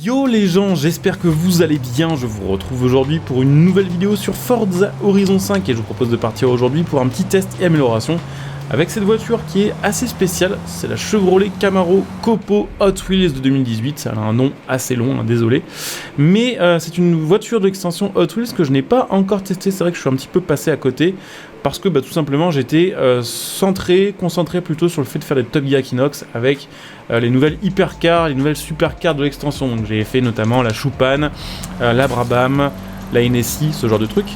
Yo les gens, j'espère que vous allez bien, je vous retrouve aujourd'hui pour une nouvelle vidéo sur Forza Horizon 5 et je vous propose de partir aujourd'hui pour un petit test et amélioration avec cette voiture qui est assez spéciale, c'est la Chevrolet Camaro Copo Hot Wheels de 2018, ça a un nom assez long, hein, désolé, mais c'est une voiture de l'extension Hot Wheels que je n'ai pas encore testée, c'est vrai que je suis un petit peu passé à côté, parce que tout simplement j'étais concentré plutôt sur le fait de faire des Top Gear Equinox avec les nouvelles hypercars, les nouvelles supercars de l'extension. Donc j'ai fait notamment la Choupane, la Brabham, la NSI, ce genre de trucs.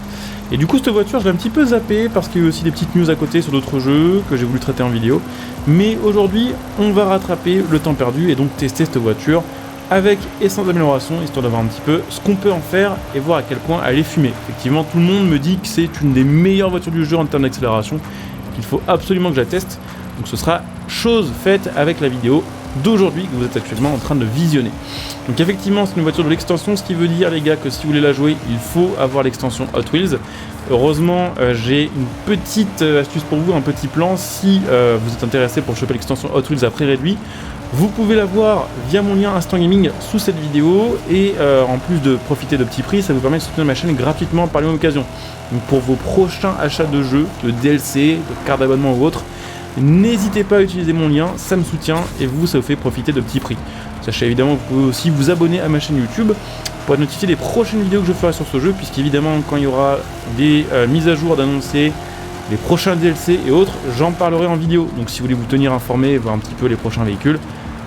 Et du coup cette voiture je l'ai un petit peu zappée parce qu'il y a eu aussi des petites news à côté sur d'autres jeux que j'ai voulu traiter en vidéo. Mais aujourd'hui on va rattraper le temps perdu et donc tester cette voiture avec et sans amélioration, histoire d'avoir un petit peu ce qu'on peut en faire et voir à quel point elle est fumée. Effectivement, tout le monde me dit que c'est une des meilleures voitures du jeu en termes d'accélération, qu'il faut absolument que je la teste. Donc ce sera chose faite avec la vidéo d'aujourd'hui que vous êtes actuellement en train de visionner. Donc effectivement, c'est une voiture de l'extension, ce qui veut dire les gars que si vous voulez la jouer, il faut avoir l'extension Hot Wheels. Heureusement, j'ai une petite astuce pour vous, un petit plan. Si vous êtes intéressé pour choper l'extension Hot Wheels à prix réduit, vous pouvez la voir via mon lien Instant Gaming sous cette vidéo et en plus de profiter de petits prix, ça vous permet de soutenir ma chaîne gratuitement par la même occasion. Donc pour vos prochains achats de jeux, de DLC, de cartes d'abonnement ou autres, n'hésitez pas à utiliser mon lien, ça me soutient et vous, ça vous fait profiter de petits prix. Sachez évidemment que vous pouvez aussi vous abonner à ma chaîne YouTube pour être notifié des prochaines vidéos que je ferai sur ce jeu, puisqu'évidemment quand il y aura des mises à jour d'annoncer, les prochains DLC et autres, j'en parlerai en vidéo. Donc si vous voulez vous tenir informé, voir un petit peu les prochains véhicules,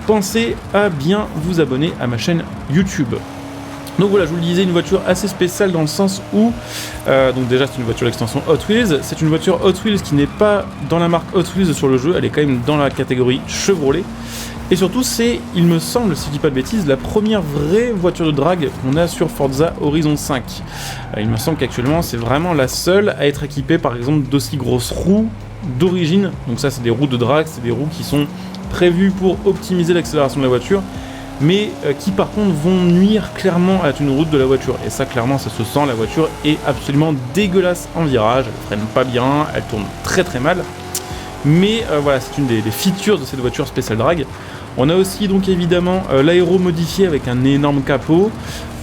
pensez à bien vous abonner à ma chaîne YouTube. Donc voilà, je vous le disais, une voiture assez spéciale dans le sens où, donc déjà c'est une voiture d'extension Hot Wheels, c'est une voiture Hot Wheels qui n'est pas dans la marque Hot Wheels sur le jeu, elle est quand même dans la catégorie Chevrolet. Et surtout c'est, il me semble, si je dis pas de bêtises, la première vraie voiture de drag qu'on a sur Forza Horizon 5. Il me semble qu'actuellement c'est vraiment la seule à être équipée par exemple d'aussi grosses roues d'origine. Donc ça c'est des roues de drag, c'est des roues qui sont prévues pour optimiser l'accélération de la voiture, mais qui par contre vont nuire clairement à la tenue de route de la voiture. Et ça clairement ça se sent, la voiture est absolument dégueulasse en virage, elle freine pas bien, elle tourne très très mal. Mais voilà, c'est une des features de cette voiture spéciale drag. On a aussi donc évidemment l'aéro modifié avec un énorme capot.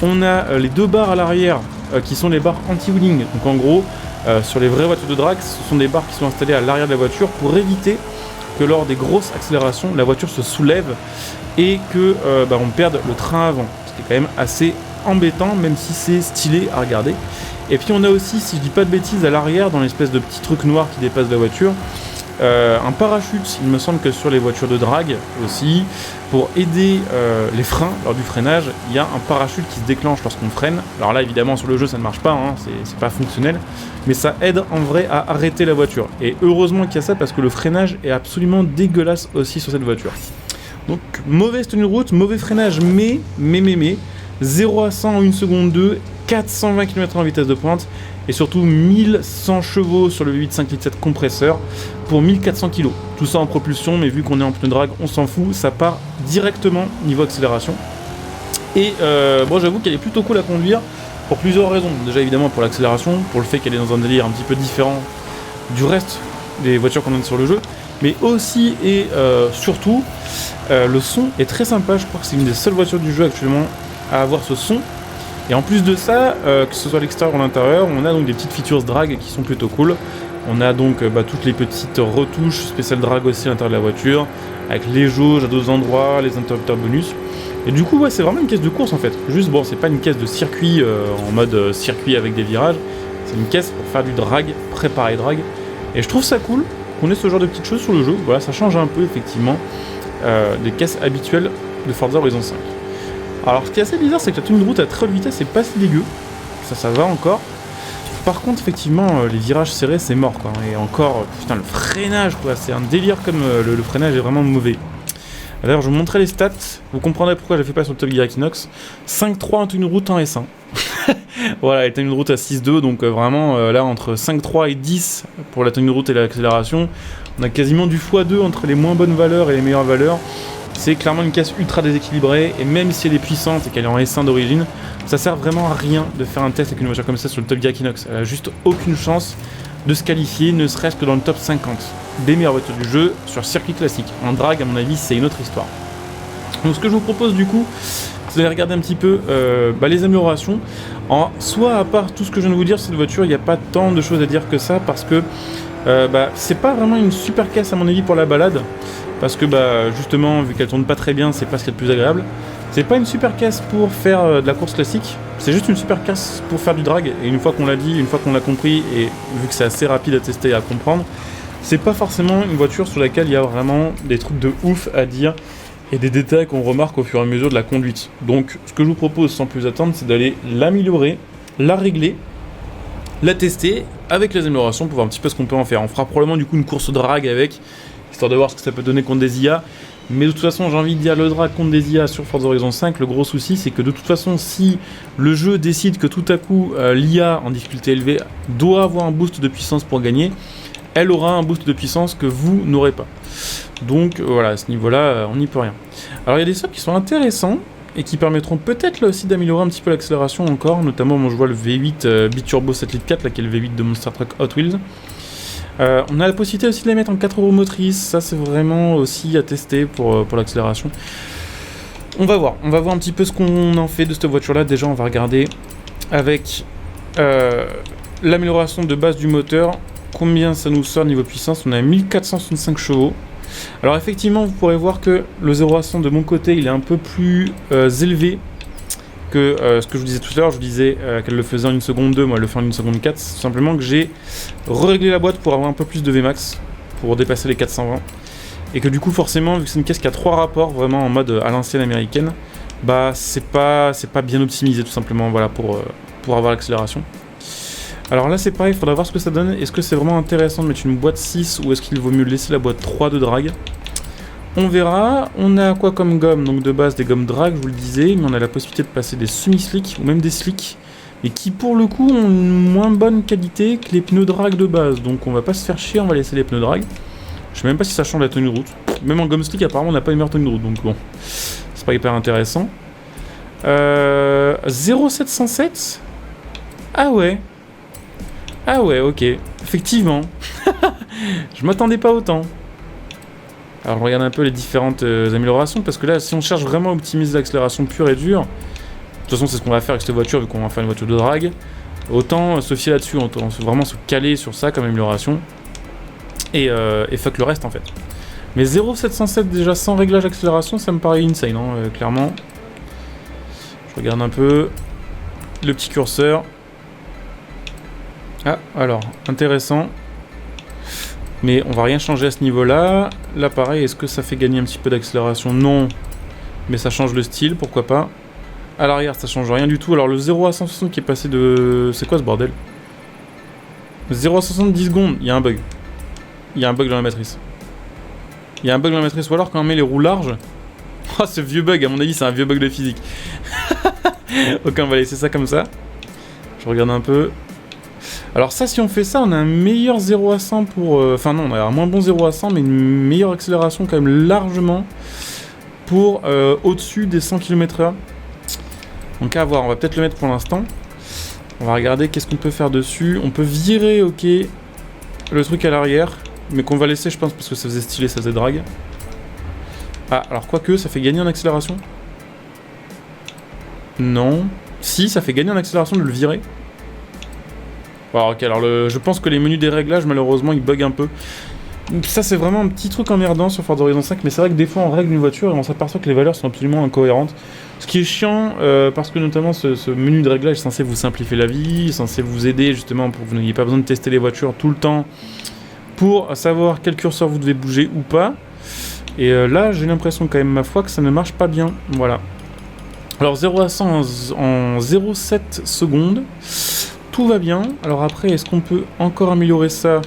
On a les deux barres à l'arrière qui sont les barres anti-wheeling. Donc en gros, sur les vraies voitures de drag, ce sont des barres qui sont installées à l'arrière de la voiture pour éviter que lors des grosses accélérations, la voiture se soulève et que on perde le train avant. Ce qui est quand même assez embêtant, même si c'est stylé à regarder. Et puis on a aussi, si je dis pas de bêtises, à l'arrière, dans l'espèce de petit truc noir qui dépasse la voiture, un parachute, il me semble que sur les voitures de drag aussi, pour aider les freins lors du freinage, il y a un parachute qui se déclenche lorsqu'on freine. Alors là évidemment sur le jeu ça ne marche pas, hein, c'est pas fonctionnel, mais ça aide en vrai à arrêter la voiture. Et heureusement qu'il y a ça parce que le freinage est absolument dégueulasse aussi sur cette voiture. Donc mauvaise tenue de route, mauvais freinage, mais 0 à 100 en 1 seconde 2, 420 km en vitesse de pointe et surtout 1100 chevaux sur le V8 5.7 litres compresseur pour 1400 kg. Tout ça en propulsion, mais vu qu'on est en pneu drag, on s'en fout, ça part directement niveau accélération. Et bon, j'avoue qu'elle est plutôt cool à conduire pour plusieurs raisons. Déjà évidemment pour l'accélération, pour le fait qu'elle est dans un délire un petit peu différent du reste des voitures qu'on a sur le jeu, mais aussi et surtout le son est très sympa. Je crois que c'est une des seules voitures du jeu actuellement à avoir ce son. Et en plus de ça, que ce soit à l'extérieur ou à l'intérieur, on a donc des petites features drag qui sont plutôt cool. On a donc toutes les petites retouches spéciales drag aussi à l'intérieur de la voiture, avec les jauges à d'autres endroits, les interrupteurs bonus. Et du coup, ouais, c'est vraiment une caisse de course en fait. Juste, bon, c'est pas une caisse de circuit en mode circuit avec des virages, c'est une caisse pour faire du drag, préparer drag. Et je trouve ça cool qu'on ait ce genre de petites choses sur le jeu. Voilà, ça change un peu effectivement des caisses habituelles de Forza Horizon 5. Alors ce qui est assez bizarre, c'est que la tenue de route à très haute vitesse c'est pas si dégueu, ça va encore. Par contre effectivement les virages serrés c'est mort quoi, et encore putain le freinage quoi, c'est un délire comme le freinage est vraiment mauvais. D'ailleurs je vous montrerai les stats, vous comprendrez pourquoi je ne fais pas sur le Top Gear Equinox. 5.3 en tenue de route en S1. Voilà, la tenue de route à 6.2, donc vraiment là entre 5.3 et 10 pour la tenue de route et l'accélération, on a quasiment du x2 entre les moins bonnes valeurs et les meilleures valeurs. C'est clairement une caisse ultra déséquilibrée, et même si elle est puissante et qu'elle est en S1 d'origine, ça sert vraiment à rien de faire un test avec une voiture comme ça sur le Top Gear Equinox. Elle a juste aucune chance de se qualifier, ne serait-ce que dans le top 50 des meilleures voitures du jeu sur circuit classique. En drag, à mon avis, c'est une autre histoire. Donc ce que je vous propose du coup, c'est d'aller regarder un petit peu les améliorations. Soit à part tout ce que je viens de vous dire, cette voiture, il n'y a pas tant de choses à dire que ça, parce que c'est pas vraiment une super caisse à mon avis pour la balade, parce que justement, vu qu'elle tourne pas très bien, c'est pas ce qu'il y a de plus agréable. C'est pas une super caisse pour faire de la course classique, c'est juste une super caisse pour faire du drag, et une fois qu'on l'a dit, une fois qu'on l'a compris, et vu que c'est assez rapide à tester et à comprendre, c'est pas forcément une voiture sur laquelle il y a vraiment des trucs de ouf à dire, et des détails qu'on remarque au fur et à mesure de la conduite. Donc ce que je vous propose sans plus attendre, c'est d'aller l'améliorer, la régler, la tester avec les améliorations pour voir un petit peu ce qu'on peut en faire. On fera probablement du coup une course drag avec, histoire de voir ce que ça peut donner contre des IA. Mais de toute façon, j'ai envie de dire, le drag contre des IA sur Forza Horizon 5, le gros souci, c'est que de toute façon, si le jeu décide que tout à coup, l'IA en difficulté élevée doit avoir un boost de puissance pour gagner, elle aura un boost de puissance que vous n'aurez pas. Donc voilà, à ce niveau-là, on n'y peut rien. Alors il y a des swaps qui sont intéressants et qui permettront peut-être là aussi d'améliorer un petit peu l'accélération encore, notamment moi je vois le V8 Biturbo 7 litres 4, là, qui est le V8 de Monster Truck Hot Wheels. On a la possibilité aussi de les mettre en 4 roues motrices, ça c'est vraiment aussi à tester pour l'accélération. On va voir un petit peu ce qu'on en fait de cette voiture-là. Déjà on va regarder avec l'amélioration de base du moteur, combien ça nous sort niveau puissance. On a 1465 chevaux. Alors effectivement vous pourrez voir que le 0 à 100 de mon côté il est un peu plus élevé que ce que je vous disais tout à l'heure. Je vous disais qu'elle le faisait en 1 seconde 2, moi elle le fait en 1 seconde 4. C'est tout simplement que j'ai réglé la boîte pour avoir un peu plus de Vmax, pour dépasser les 420. Et que du coup forcément, vu que c'est une caisse qui a 3 rapports vraiment en mode à l'ancienne américaine, c'est pas bien optimisé tout simplement, voilà, pour avoir l'accélération. Alors là c'est pareil, il faudra voir ce que ça donne. Est-ce que c'est vraiment intéressant de mettre une boîte 6 ou est-ce qu'il vaut mieux laisser la boîte 3 de drag? On verra. On a quoi comme gomme? Donc de base des gommes drag, je vous le disais, mais on a la possibilité de passer des semi-slicks ou même des slicks, et qui pour le coup ont une moins bonne qualité que les pneus drag de base. Donc on va pas se faire chier, on va laisser les pneus drag. Je sais même pas si ça change la tenue de route. Même en gomme slick apparemment on n'a pas une meilleure tenue de route, donc bon, c'est pas hyper intéressant. 0707. Ah ouais, ok, effectivement. Je m'attendais pas autant. Alors je regarde un peu les différentes améliorations, parce que là si on cherche vraiment à optimiser l'accélération pure et dure, de toute façon c'est ce qu'on va faire avec cette voiture vu qu'on va faire une voiture de drag, autant se fier là-dessus, autant vraiment se caler sur ça comme amélioration, et fuck le reste en fait. Mais 0,707 déjà sans réglage d'accélération, ça me paraît insane, hein, clairement. Je regarde un peu le petit curseur. Ah, alors, intéressant. Mais on va rien changer à ce niveau-là. Là, pareil, est-ce que ça fait gagner un petit peu d'accélération? Non. Mais ça change le style, pourquoi pas. À l'arrière, ça change rien du tout. Alors, le 0 à 160 qui est passé de... C'est quoi ce bordel? 0 à 60, 10 secondes. Il y a un bug. Il y a un bug dans la matrice. Il y a un bug dans la matrice. Ou alors, quand on met les roues larges... Oh, ce vieux bug, à mon avis, c'est un vieux bug de physique. Ok, on va laisser ça comme ça. Je regarde un peu... Alors ça, si on fait ça, on a un meilleur 0 à 100 pour... Enfin non, on a un moins bon 0 à 100, mais une meilleure accélération quand même largement pour au-dessus des 100 km/h. Donc à voir, on va peut-être le mettre pour l'instant. On va regarder qu'est-ce qu'on peut faire dessus. On peut virer, ok, le truc à l'arrière, mais qu'on va laisser, je pense, parce que ça faisait stylé, ça faisait drag. Ah, alors quoique, ça fait gagner en accélération. Non. Si, ça fait gagner en accélération de le virer. Bon, ok, alors je pense que les menus des réglages, malheureusement, ils bug un peu. Ça, c'est vraiment un petit truc emmerdant sur Forza Horizon 5, mais c'est vrai que des fois, on règle une voiture et on s'aperçoit que les valeurs sont absolument incohérentes. Ce qui est chiant, parce que notamment, ce menu de réglage est censé vous simplifier la vie, censé vous aider justement pour que vous n'ayez pas besoin de tester les voitures tout le temps pour savoir quel curseur vous devez bouger ou pas. Et là, j'ai l'impression quand même, ma foi, que ça ne marche pas bien. Voilà. Alors 0 à 100 en 0,7 secondes. Tout va bien. Alors après, est-ce qu'on peut encore améliorer ça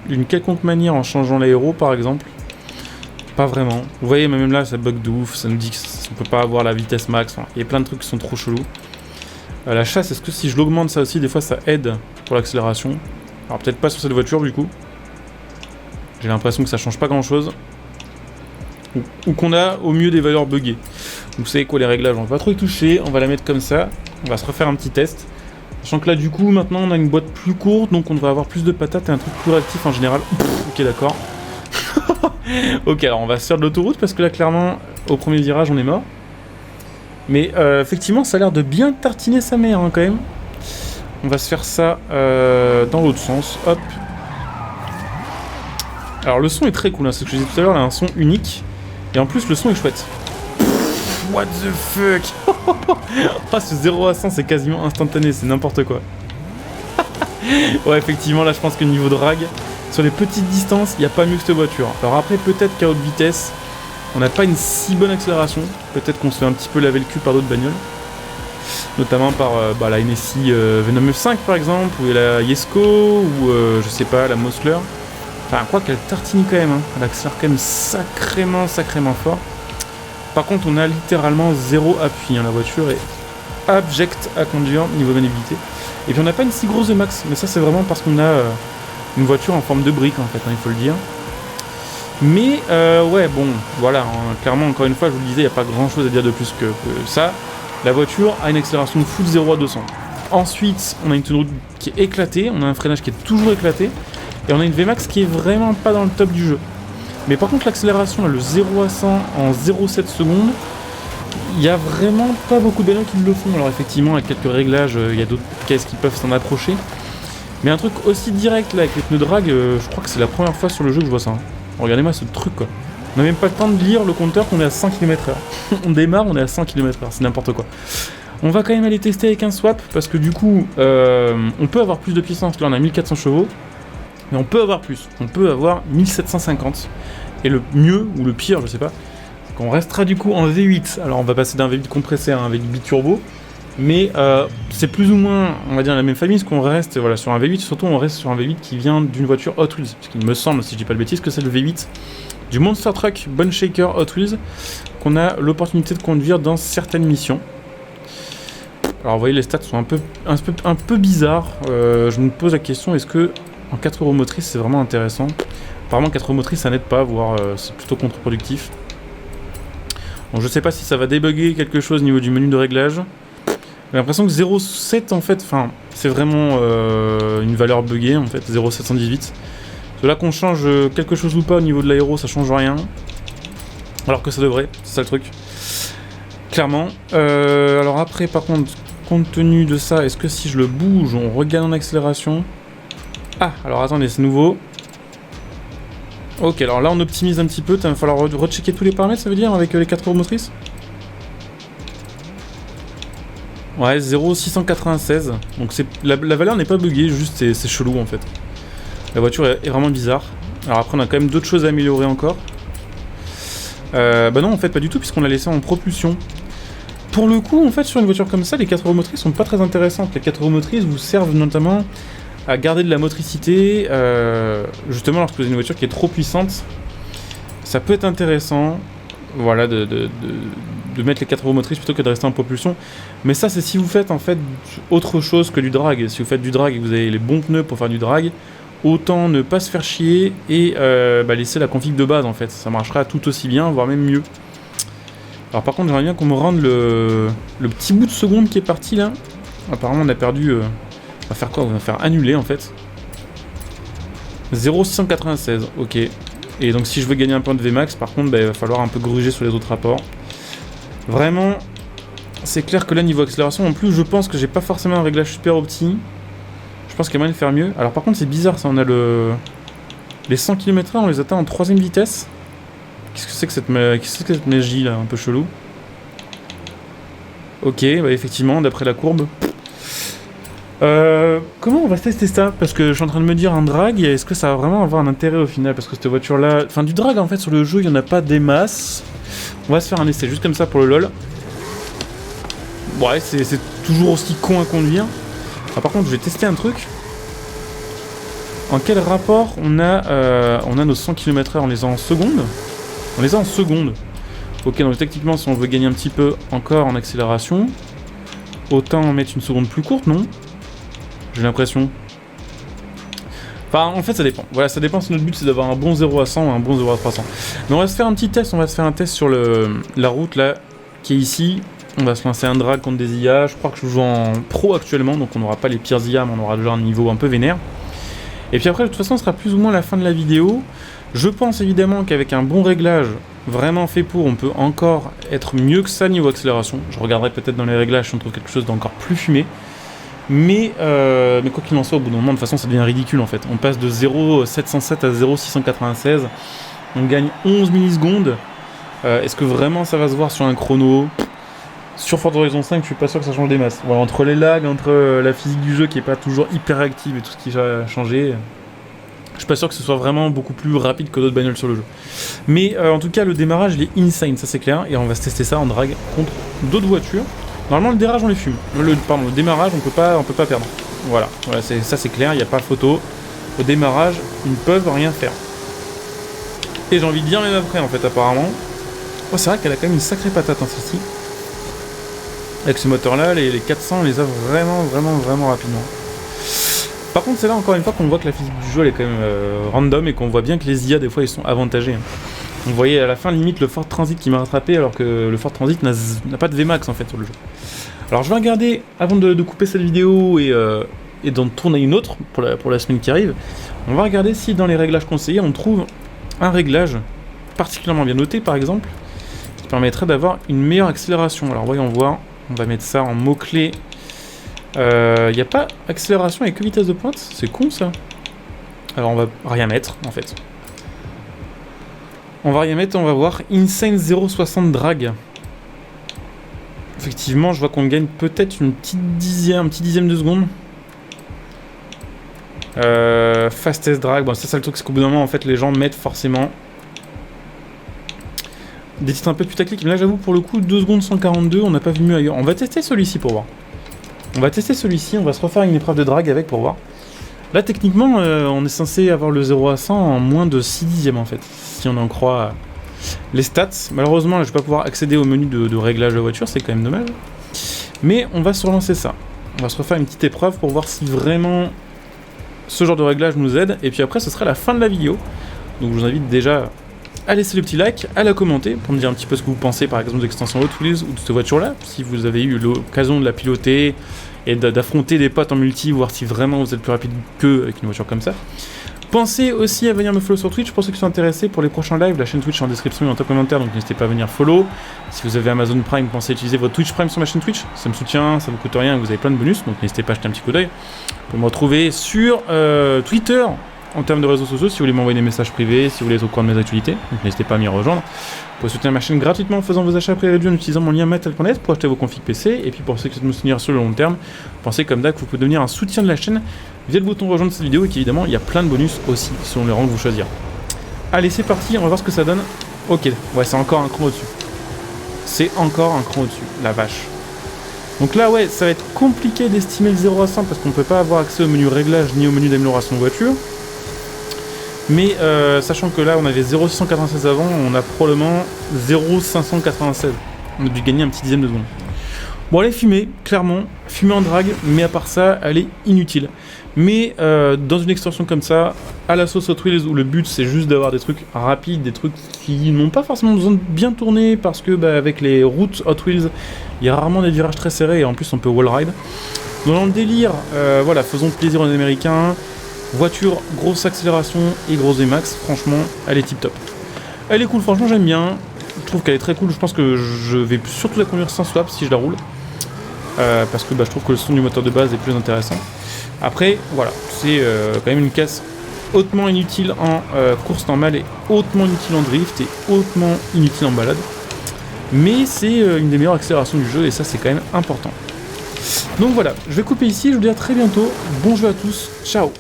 d'une quelconque manière en changeant l'aéro par exemple? Pas vraiment. Vous voyez, même là, ça bug de ouf. Ça nous dit qu'on peut pas avoir la vitesse max. Enfin, il y a plein de trucs qui sont trop chelous. La chasse, est-ce que si je l'augmente ça aussi, des fois ça aide pour l'accélération? Alors peut-être pas sur cette voiture du coup. J'ai l'impression que ça change pas grand-chose. Ou qu'on a au mieux des valeurs buggées. Vous savez quoi, les réglages, on va pas trop y toucher. On va la mettre comme ça. On va se refaire un petit test. Sachant que là, du coup, maintenant, on a une boîte plus courte, donc on devrait avoir plus de patates et un truc plus réactif en général. Ok, d'accord. Ok, alors on va se faire de l'autoroute, parce que là, clairement, au premier virage, on est mort. Mais effectivement, ça a l'air de bien tartiner sa mère hein, quand même. On va se faire ça dans l'autre sens. Hop. Alors le son est très cool, hein, c'est ce que je disais tout à l'heure, là, un son unique. Et en plus le son est chouette. What the fuck. Ah, ce 0 à 100 c'est quasiment instantané, c'est n'importe quoi. Ouais, effectivement, là je pense que niveau drag, sur les petites distances, il n'y a pas mieux que cette voiture. Alors après, peut-être qu'à haute vitesse, on n'a pas une si bonne accélération. Peut-être qu'on se fait un petit peu laver le cul par d'autres bagnoles. Notamment par la NSI Venom F5 par exemple, ou la Yesco, ou je sais pas, la Mosler. Enfin, quoi qu'elle tartine quand même, hein. Elle accélère quand même sacrément fort. Par contre, on a littéralement zéro appui, hein. La voiture est abjecte à conduire niveau maniabilité. Et puis on n'a pas une si grosse max, mais ça c'est vraiment parce qu'on a une voiture en forme de brique en fait, hein, il faut le dire. Mais ouais, bon, voilà, hein, clairement, encore une fois, je vous le disais, il n'y a pas grand chose à dire de plus que ça. La voiture a une accélération de full 0 à 200. Ensuite, on a une tenue de route qui est éclatée, on a un freinage qui est toujours éclaté, et on a une VMAX qui est vraiment pas dans le top du jeu. Mais par contre, l'accélération, le 0 à 100 en 0,7 secondes, il n'y a vraiment pas beaucoup de bagnoles qui le font. Alors effectivement, avec quelques réglages, il y a d'autres caisses qui peuvent s'en approcher. Mais un truc aussi direct là avec les pneus drag, je crois que c'est la première fois sur le jeu que je vois ça. Hein. Regardez-moi ce truc quoi. On n'a même pas le temps de lire le compteur qu'on est à 100 km/h. On démarre, on est à 100 km/h, c'est n'importe quoi. On va quand même aller tester avec un swap parce que du coup, on peut avoir plus de puissance. Là on a 1400 chevaux, mais on peut avoir plus. On peut avoir 1750. Et le mieux, ou le pire, je sais pas, c'est qu'on restera du coup en V8. Alors on va passer d'un V8 compressé à un V8 biturbo. Mais c'est plus ou moins, on va dire, la même famille, parce qu'on reste voilà, sur un V8, surtout on reste sur un V8 qui vient d'une voiture Hot Wheels, parce qu'il me semble, si je dis pas de bêtises, que c'est le V8 du Monster Truck Bone Shaker Hot Wheels, qu'on a l'opportunité de conduire dans certaines missions. Alors vous voyez, les stats sont un peu bizarres, je me pose la question, est-ce que en 4 roues motrices c'est vraiment intéressant? Apparemment 4 roues motrices ça n'aide pas, voire c'est plutôt contre-productif. Donc je sais pas si ça va débugger quelque chose au niveau du menu de réglage. J'ai l'impression que 0,7 en fait, enfin c'est vraiment une valeur buggée en fait, 0,718. De là qu'on change quelque chose ou pas au niveau de l'aéro, ça change rien. Alors que ça devrait, c'est ça le truc. Clairement. Alors après par contre, compte tenu de ça, est-ce que si je le bouge, on regagne en accélération? Ah, alors attendez, c'est nouveau. Ok, alors là on optimise un petit peu, il va falloir rechecker tous les paramètres, ça veut dire, avec les 4 roues motrices? Ouais, 0,696. Donc la valeur n'est pas buggée, juste c'est chelou en fait. La voiture est vraiment bizarre. Alors après on a quand même d'autres choses à améliorer encore. Bah non en fait pas du tout puisqu'on l'a laissé en propulsion. Pour le coup en fait sur une voiture comme ça, les 4 roues motrices sont pas très intéressantes. Les 4 roues motrices vous servent notamment à garder de la motricité. Justement lorsque vous avez une voiture qui est trop puissante, ça peut être intéressant. Voilà de mettre les 4 roues motrices plutôt que de rester en propulsion. Mais ça c'est si vous faites en fait autre chose que du drag. Si vous faites du drag et que vous avez les bons pneus pour faire du drag, autant ne pas se faire chier et laisser la config de base en fait. Ça marchera tout aussi bien, voire même mieux. Alors par contre j'aimerais bien qu'on me rende le petit bout de seconde qui est parti là. Apparemment on a perdu... on va faire quoi? On va faire annuler en fait. 0,696, ok. Et donc si je veux gagner un point de Vmax, par contre il va falloir un peu gruger sur les autres rapports. Vraiment, c'est clair que là niveau accélération, en plus je pense que j'ai pas forcément un réglage super opti. Je pense qu'il y a moyen de faire mieux. Alors par contre c'est bizarre ça, on a les 100 km/h, on les atteint en 3ème vitesse. Qu'est-ce que c'est que cette magie là, un peu chelou? Ok, bah effectivement, d'après la courbe. Comment on va tester ça? Parce que je suis en train de me dire un drag, est-ce que ça va vraiment avoir un intérêt au final? Parce que cette voiture là... Enfin du drag en fait sur le jeu, il n'y en a pas des masses. On va se faire un essai juste comme ça pour le lol. Ouais, c'est toujours aussi con à conduire. Ah, par contre, je vais tester un truc. En quel rapport on a nos 100 km/h? On les a en secondes? On les a en secondes. Ok, donc techniquement, si on veut gagner un petit peu encore en accélération, autant mettre une seconde plus courte, non? J'ai l'impression. Enfin, en fait, ça dépend. Voilà, ça dépend si notre but c'est d'avoir un bon 0 à 100 ou un bon 0 à 300. Mais on va se faire un petit test. On va se faire un test sur la route là, qui est ici. On va se lancer un drag contre des IA. Je crois que je joue en pro actuellement, donc on n'aura pas les pires IA, mais on aura déjà un niveau un peu vénère. Et puis après, de toute façon, ce sera plus ou moins la fin de la vidéo. Je pense évidemment qu'avec un bon réglage, vraiment fait pour. On peut encore être mieux que ça niveau accélération. Je regarderai peut-être dans les réglages si on trouve quelque chose d'encore plus fumé. Mais quoi qu'il en soit, au bout d'un moment, de toute façon, ça devient ridicule en fait. On passe de 0,707 à 0,696. On gagne 11 millisecondes. Est-ce que vraiment ça va se voir sur un chrono ? Sur Forza Horizon 5, je suis pas sûr que ça change des masses. Voilà, entre les lags, entre la physique du jeu qui est pas toujours hyper réactive et tout ce qui a changé, je suis pas sûr que ce soit vraiment beaucoup plus rapide que d'autres bagnoles sur le jeu. Mais en tout cas, le démarrage il est insane, ça c'est clair, et on va se tester ça en drag contre d'autres voitures. Normalement, le démarrage on les fume. Le démarrage on peut pas perdre. Voilà, ça c'est clair, il n'y a pas photo. Au démarrage, ils ne peuvent rien faire. Et j'ai envie de dire même après en fait, apparemment. Oh, c'est vrai qu'elle a quand même une sacrée patate, hein, celle-ci. Avec ce moteur-là, les 400, on les a vraiment rapidement. Par contre, c'est là encore une fois qu'on voit que la physique du jeu elle est quand même random et qu'on voit bien que les IA des fois ils sont avantagés. On voyait à la fin limite le Ford Transit qui m'a rattrapé alors que le Ford Transit n'a pas de VMAX en fait sur le jeu. Alors je vais regarder avant de couper cette vidéo et d'en tourner une autre pour la semaine qui arrive. On va regarder si dans les réglages conseillés on trouve un réglage particulièrement bien noté par exemple qui permettrait d'avoir une meilleure accélération. Alors voyons voir. On va mettre ça en mot-clé. Il n'y a pas accélération avec que vitesse de pointe. C'est con ça. Alors on va rien mettre en fait. On va rien mettre, on va voir Insane 0,60 drag. Effectivement, je vois qu'on gagne peut-être un petit dixième de seconde. Fastest drag, bon ça le truc, c'est qu'au bout d'un moment en fait les gens mettent forcément des titres un peu putaclic, mais là j'avoue pour le coup 2 secondes 142, on n'a pas vu mieux ailleurs. On va tester celui-ci pour voir. On va se refaire une épreuve de drag avec pour voir. Là techniquement on est censé avoir le 0 à 100 en moins de 6 dixièmes en fait, si on en croit les stats. Malheureusement là je vais pas pouvoir accéder au menu de réglage de la voiture, c'est quand même dommage. Mais on va se relancer ça. On va se refaire une petite épreuve pour voir si vraiment ce genre de réglage nous aide. Et puis après ce sera la fin de la vidéo. Donc je vous invite déjà à laisser le petit like, à la commenter pour me dire un petit peu ce que vous pensez par exemple d'extension Hot Wheels ou de cette voiture là, si vous avez eu l'occasion de la piloter et d'affronter des potes en multi, voir si vraiment vous êtes plus rapide qu'eux avec une voiture comme ça. Pensez aussi à venir me follow sur Twitch pour ceux qui sont intéressés pour les prochains lives, la chaîne Twitch est en description et en top commentaire, donc n'hésitez pas à venir follow. Si vous avez Amazon Prime, pensez à utiliser votre Twitch Prime sur ma chaîne Twitch, ça me soutient, ça vous coûte rien et vous avez plein de bonus, donc n'hésitez pas à jeter un petit coup d'œil. Vous pouvez me retrouver sur Twitter. En termes de réseaux sociaux, si vous voulez m'envoyer des messages privés, si vous voulez être au courant de mes actualités, donc n'hésitez pas à m'y rejoindre. Vous pouvez soutenir ma chaîne gratuitement en faisant vos achats pré-réduits en utilisant mon lien matel.net pour acheter vos configs PC. Et puis pour ceux qui souhaitent me soutenir sur le long terme, pensez comme d'hab que vous pouvez devenir un soutien de la chaîne via le bouton rejoindre cette vidéo et qu'évidemment il y a plein de bonus aussi selon les rangs que vous choisirez. Allez, c'est parti, on va voir ce que ça donne. Ok, ouais, c'est encore un cran au-dessus. C'est encore un cran au-dessus, la vache. Donc là, ouais, ça va être compliqué d'estimer le 0 à 100 parce qu'on ne peut pas avoir accès au menu réglage ni au menu d'amélioration de voiture. Mais sachant que là on avait 0,696 avant, on a probablement 0,596. On a dû gagner un petit dixième de seconde. Bon, elle est fumée, clairement, fumée en drag, mais à part ça, elle est inutile. Mais dans une extension comme ça, à la sauce Hot Wheels, où le but c'est juste d'avoir des trucs rapides, des trucs qui n'ont pas forcément besoin de bien tourner, parce que avec les routes Hot Wheels, il y a rarement des virages très serrés, et en plus on peut wall ride. Dans le délire, voilà, faisons plaisir aux Américains. Voiture, grosse accélération et gros Emax, franchement, elle est tip top. Elle est cool, franchement j'aime bien. Je trouve qu'elle est très cool, je pense que je vais surtout la conduire sans swap si je la roule. Parce que je trouve que le son du moteur de base est plus intéressant. Après, voilà, c'est quand même une caisse hautement inutile en course normale et hautement inutile en drift et hautement inutile en balade. Mais c'est une des meilleures accélérations du jeu et ça c'est quand même important. Donc voilà, je vais couper ici, je vous dis à très bientôt. Bon jeu à tous, ciao.